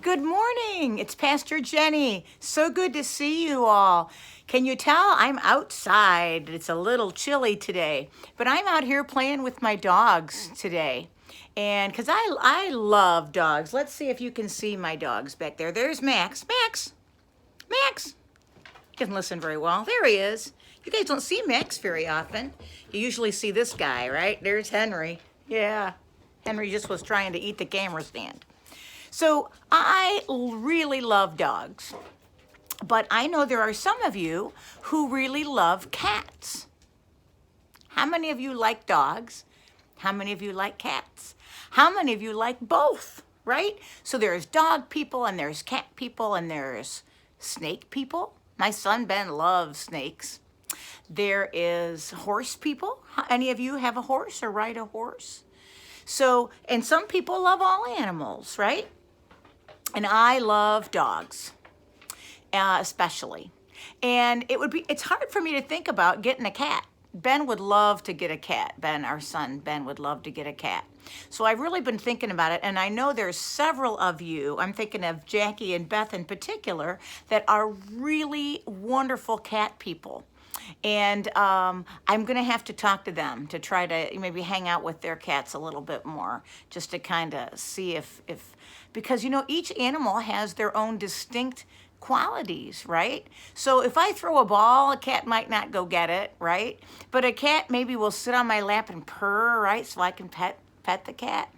Good morning. It's Pastor Jenny. So good to see you all. Can you tell I'm outside? It's a little chilly today, but I'm out here playing with my dogs today. And because I love dogs. Let's see if you can see my dogs back there. There's Max. Max. He doesn't listen very well. There he is. You guys don't see Max very often. You usually see this guy, right? There's Henry. Yeah. Henry just was trying to eat the camera stand. So I really love dogs, but I know there are some of you who really love cats. How many of you like dogs? How many of you like cats? How many of you like both, right? So there's dog people and there's cat people and there's snake people. My son Ben loves snakes. There is horse people. Any of you have a horse or ride a horse? So, and some people love all animals, right? And I love dogs, especially. And it's hard for me to think about getting a cat. Ben would love to get a cat. Ben, our son, Ben would love to get a cat. So I've really been thinking about it, and I know there's several of you, I'm thinking of Jackie and Beth in particular, that are really wonderful cat people. And I'm going to have to talk to them to try to maybe hang out with their cats a little bit more, just to kind of see if because, you know, each animal has their own distinct qualities, right? So if I throw a ball, a cat might not go get it, right? But a cat maybe will sit on my lap and purr, right? So I can pet the cat.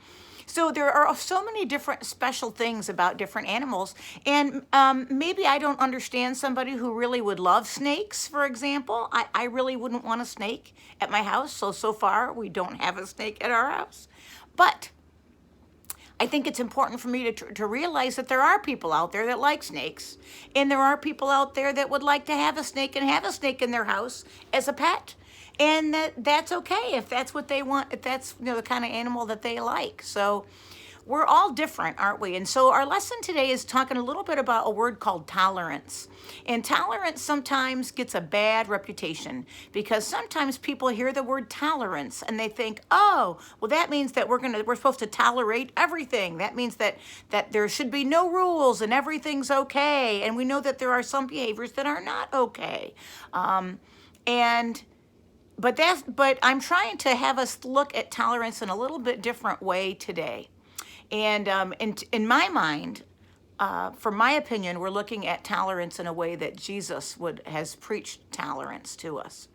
So there are so many different special things about different animals. And maybe I don't understand somebody who really would love snakes, for example. I really wouldn't want a snake at my house. So far, we don't have a snake at our house. But I think it's important for me to realize that there are people out there that like snakes. And there are people out there that would like to have a snake and have a snake in their house as a pet. And that's okay if that's what they want, if that's, you know, the kind of animal that they like. So we're all different, aren't we? And so our lesson today is talking a little bit about a word called tolerance. And tolerance sometimes gets a bad reputation because sometimes people hear the word tolerance and they think, oh, well, that means that we're supposed to tolerate everything. That means that there should be no rules and everything's okay. And we know that there are some behaviors that are not okay. But I'm trying to have us look at tolerance in a little bit different way today. And in my mind, for my opinion, we're looking at tolerance in a way that Jesus has preached tolerance to us.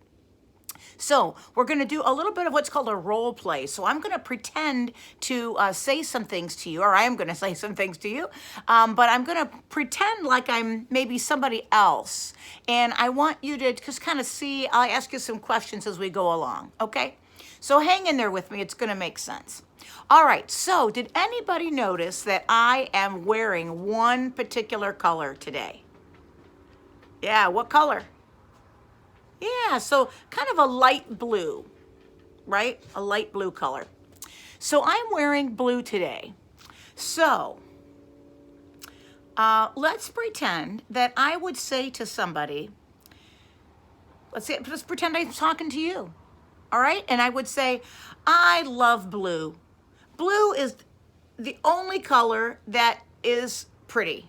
So we're going to do a little bit of what's called a role play. So I'm going to pretend to say some things to you, or I am going to say some things to you, but I'm going to pretend like I'm maybe somebody else. And I want you to just kind of see, I'll ask you some questions as we go along, okay? So hang in there with me. It's going to make sense. All right, so did anybody notice that I am wearing one particular color today? Yeah, what color? Yeah, so kind of a light blue, right? A light blue color. So I'm wearing blue today. So let's pretend that I would say to somebody, let's pretend I'm talking to you, all right? And I would say, I love blue. Blue is the only color that is pretty.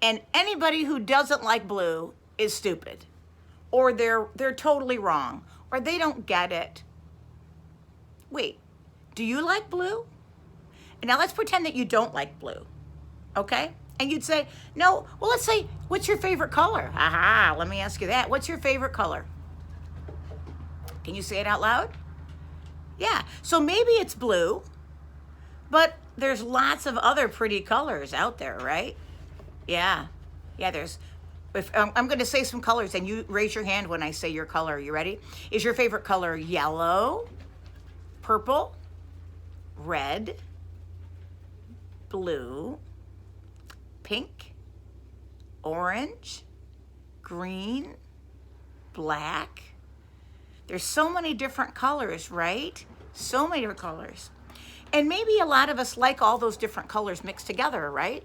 And anybody who doesn't like blue is stupid, or they're totally wrong, or they don't get it. Wait, do you like blue? And now let's pretend that you don't like blue, okay? And you'd say, no, well, let's say, what's your favorite color? Aha, let me ask you that. What's your favorite color? Can you say it out loud? Yeah, so maybe it's blue, but there's lots of other pretty colors out there, right? Yeah, there's, I'm going to say some colors and you raise your hand when I say your color. You ready? Is your favorite color yellow, purple, red, blue, pink, orange, green, black? There's so many different colors, right? So many different colors. And maybe a lot of us like all those different colors mixed together, right?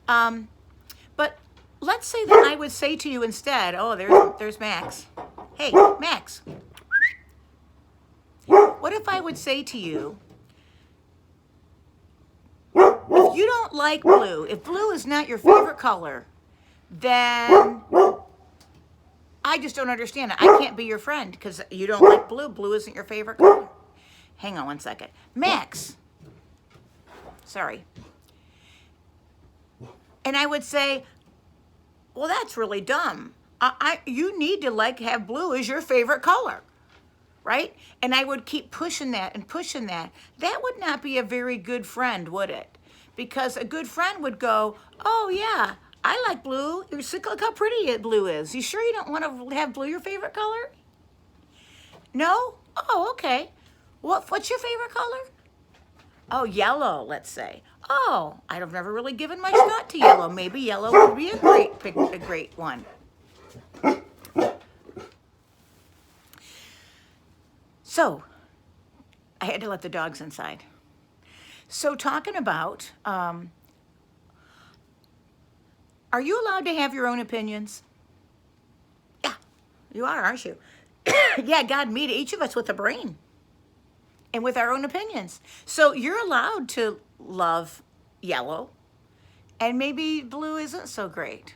But let's say that I would say to you instead, oh, there's Max. Hey, Max. What if I would say to you, if you don't like blue, if blue is not your favorite color, then I just don't understand it. I can't be your friend because you don't like blue. Blue isn't your favorite color. Hang on one second. Max. Sorry. And I would say, well, that's really dumb. You need to have blue as your favorite color, right? And I would keep pushing that and pushing that. That would not be a very good friend, would it? Because a good friend would go, oh yeah, I like blue. Look how pretty blue is. You sure you don't want to have blue your favorite color? No? Oh, okay. What's your favorite color? Oh, yellow, let's say. Oh, I've never really given much thought to yellow. Maybe yellow would be a great one. So, I had to let the dogs inside. So talking about, are you allowed to have your own opinions? Yeah, you are, aren't you? Yeah, God made each of us with a brain and with our own opinions. So you're allowed to love yellow, and maybe blue isn't so great.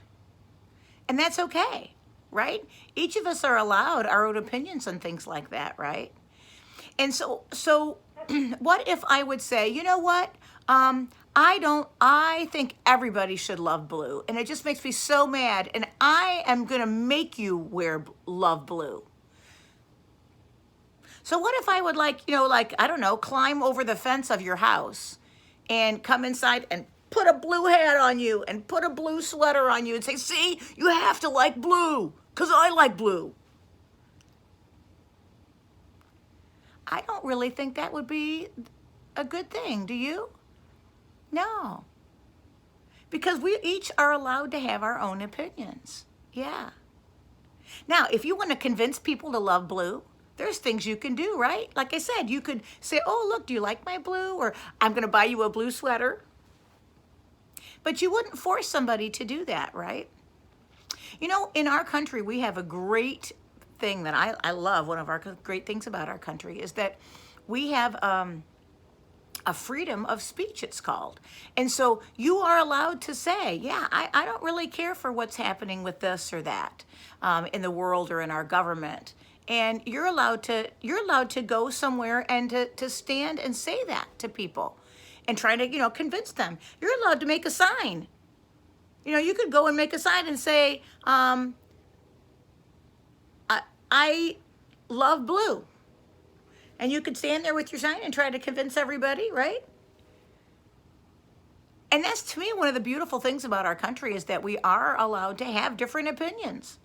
And that's okay, right? Each of us are allowed our own opinions on things like that, right? And so what if I would say, you know what? I think everybody should love blue, and it just makes me so mad, and I am gonna make you love blue. So what if I would I don't know, climb over the fence of your house and come inside and put a blue hat on you and put a blue sweater on you and say, see, you have to like blue because I like blue. I don't really think that would be a good thing, do you? No. Because we each are allowed to have our own opinions. Yeah. Now, if you want to convince people to love blue, there's things you can do, right? Like I said, you could say, oh, look, do you like my blue? Or I'm going to buy you a blue sweater. But you wouldn't force somebody to do that, right? You know, in our country, we have a great thing that I love. One of our great things about our country is that we have a freedom of speech, it's called. And so you are allowed to say, yeah, I don't really care for what's happening with this or that in the world or in our government. And you're allowed to go somewhere and to stand and say that to people and try to, convince them. You're allowed to make a sign. You could go and make a sign and say, I love blue. And you could stand there with your sign and try to convince everybody, right? And that's, to me, one of the beautiful things about our country is that we are allowed to have different opinions.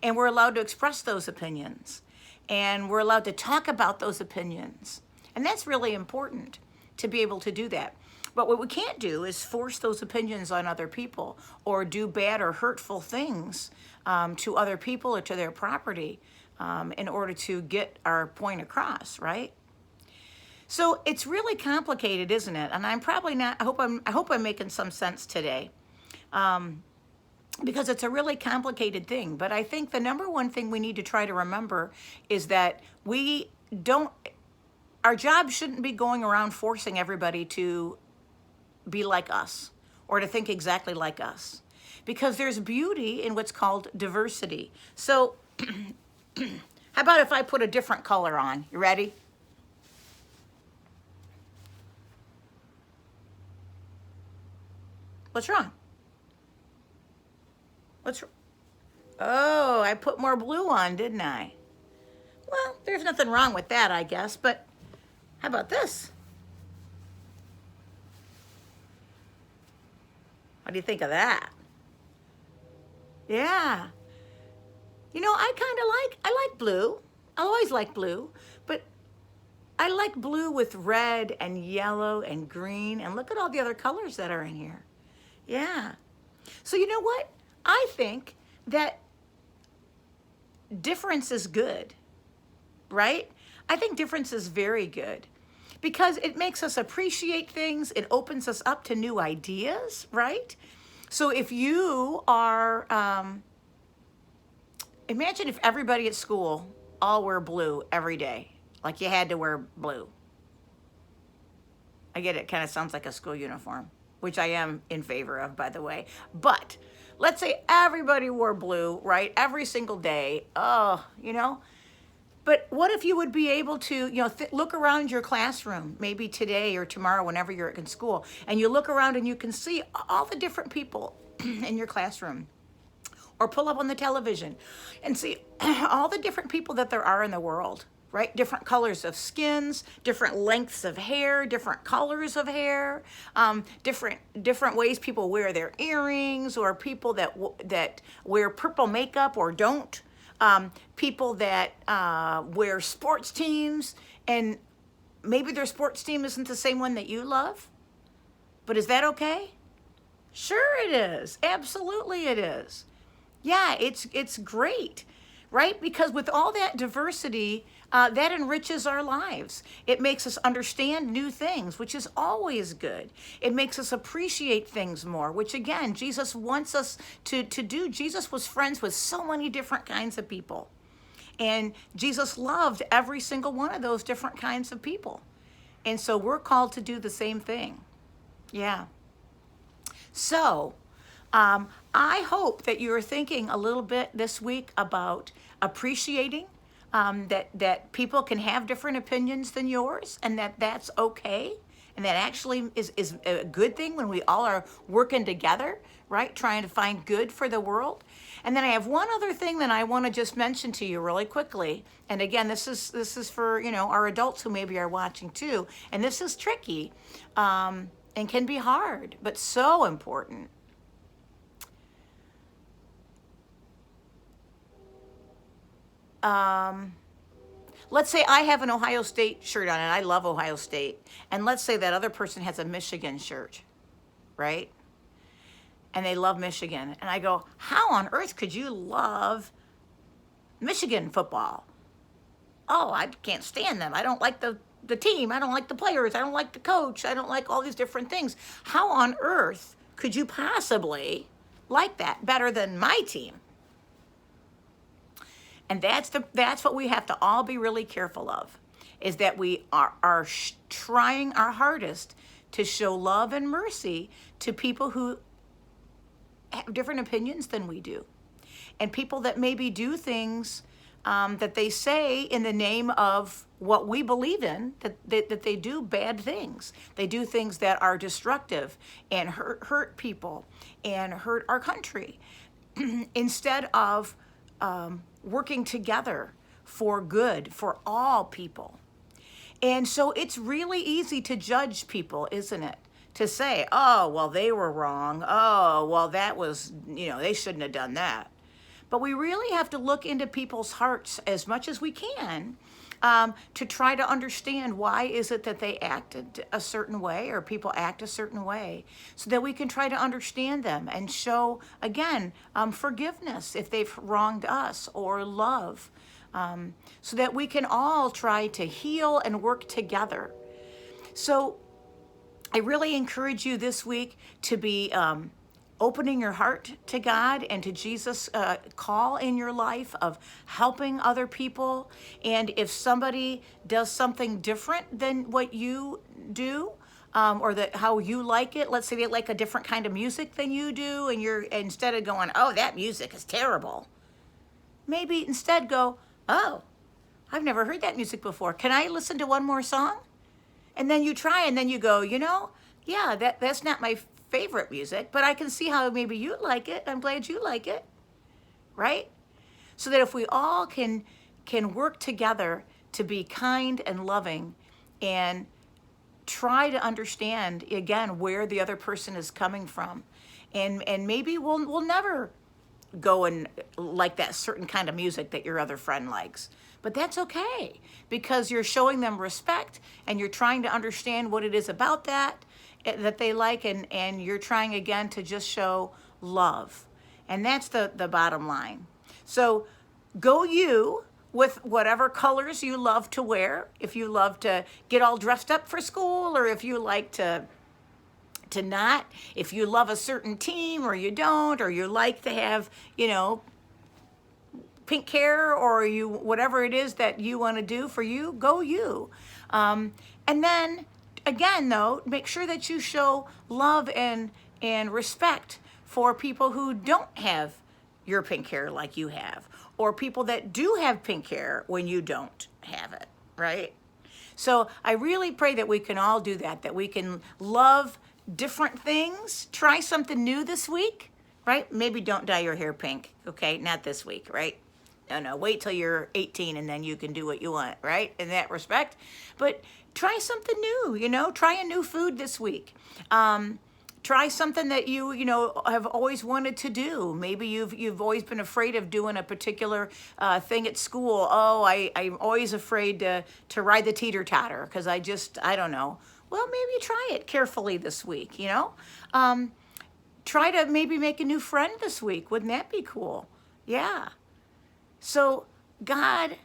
And we're allowed to express those opinions. And we're allowed to talk about those opinions. And that's really important to be able to do that. But what we can't do is force those opinions on other people or do bad or hurtful things to other people or to their property in order to get our point across, right? So it's really complicated, isn't it? And I'm probably not, I hope I'm making some sense today. Because it's a really complicated thing. But I think the number one thing we need to try to remember is that our job shouldn't be going around forcing everybody to be like us or to think exactly like us. Because there's beauty in what's called diversity. So how about if I put a different color on? You ready? What's wrong? Oh, I put more blue on, didn't I? Well, there's nothing wrong with that, I guess, but how about this? What do you think of that? Yeah. I like blue. I always like blue, but I like blue with red and yellow and green, and look at all the other colors that are in here. Yeah. So you know what? I think that difference is good, right? I think difference is very good because it makes us appreciate things. It opens us up to new ideas, right? So if you are, imagine if everybody at school all wear blue every day, like you had to wear blue. I get it, kind of sounds like a school uniform. which I am in favor of, by the way. But let's say everybody wore blue, right? Every single day. Oh, But what if you would be able to, look around your classroom, maybe today or tomorrow, whenever you're in school, and you look around and you can see all the different people in your classroom. Or pull up on the television and see all the different people that there are in the world, right? Different colors of skins, different lengths of hair, different colors of hair, different ways people wear their earrings, or people that wear purple makeup or don't, people that wear sports teams, and maybe their sports team isn't the same one that you love, but is that okay? Sure it is. Absolutely it is. Yeah, it's great, right? Because with all that diversity, that enriches our lives. It makes us understand new things, which is always good. It makes us appreciate things more, which again, Jesus wants us to do. Jesus was friends with so many different kinds of people. And Jesus loved every single one of those different kinds of people. And so we're called to do the same thing. Yeah. So, I hope that you're thinking a little bit this week about appreciating that people can have different opinions than yours, and that's okay, and that actually is a good thing when we all are working together, right? Trying to find good for the world. And then I have one other thing that I want to just mention to you really quickly. And again, this is for our adults who maybe are watching too. And this is tricky and can be hard, but so important. Let's say I have an Ohio State shirt on and I love Ohio State. And let's say that other person has a Michigan shirt, right? And they love Michigan. And I go, how on earth could you love Michigan football? Oh, I can't stand them. I don't like the team. I don't like the players. I don't like the coach. I don't like all these different things. How on earth could you possibly like that better than my team? And that's what we have to all be really careful of, is that we are trying our hardest to show love and mercy to people who have different opinions than we do, and people that maybe do things that they say in the name of what we believe in, that they do bad things. They do things that are destructive and hurt people and hurt our country instead of working together for good for all people. And so it's really easy to judge people, isn't it? To say, oh, well, they were wrong. Oh, well, that was, they shouldn't have done that. But we really have to look into people's hearts as much as we can to try to understand why is it that they acted a certain way, or people act a certain way, so that we can try to understand them and show, again, forgiveness if they've wronged us, or love, so that we can all try to heal and work together. So I really encourage you this week to be opening your heart to God and to Jesus' call in your life of helping other people. And if somebody does something different than what you do, or how you like it, let's say they like a different kind of music than you do, and you're, instead of going, oh, that music is terrible, maybe instead go, oh, I've never heard that music before. Can I listen to one more song? And then you try, and then you go, yeah, that's not my favorite music, but I can see how maybe you like it. I'm glad you like it, right? So that if we all can work together to be kind and loving and try to understand, again, where the other person is coming from. And maybe we'll never go and like that certain kind of music that your other friend likes. But that's okay, because you're showing them respect and you're trying to understand what it is about that they like, and you're trying again to just show love. And that's the bottom line. So go you with whatever colors you love to wear. If you love to get all dressed up for school, or if you like to not, if you love a certain team or you don't, or you like to have, pink hair, or whatever it is that you want to do for you, go you. And then again, though, make sure that you show love and respect for people who don't have your pink hair like you have, or people that do have pink hair when you don't have it, right? So I really pray that we can all do that we can love different things, try something new this week, right? Maybe don't dye your hair pink, okay? Not this week, right? No, wait till you're 18 and then you can do what you want, right? In that respect. But try something new, try a new food this week. Try something that you have always wanted to do. Maybe you've always been afraid of doing a particular thing at school. Oh, I'm always afraid to ride the teeter-totter because I don't know. Well, maybe try it carefully this week, Try to maybe make a new friend this week. Wouldn't that be cool? Yeah. So God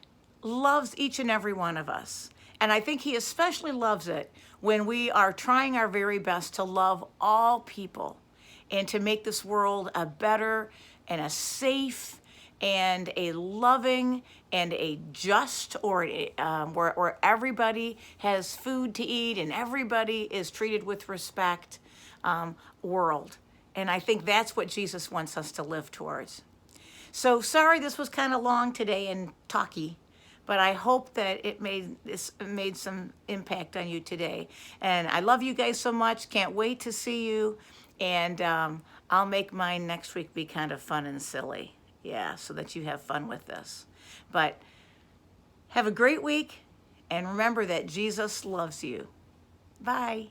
loves each and every one of us. And I think he especially loves it when we are trying our very best to love all people and to make this world a better and a safe and a loving and a just, or where everybody has food to eat and everybody is treated with respect world. And I think that's what Jesus wants us to live towards. So sorry this was kind of long today and talky, but I hope that it made some impact on you today. And I love you guys so much. Can't wait to see you. And I'll make mine next week be kind of fun and silly. Yeah, so that you have fun with this. But have a great week. And remember that Jesus loves you. Bye.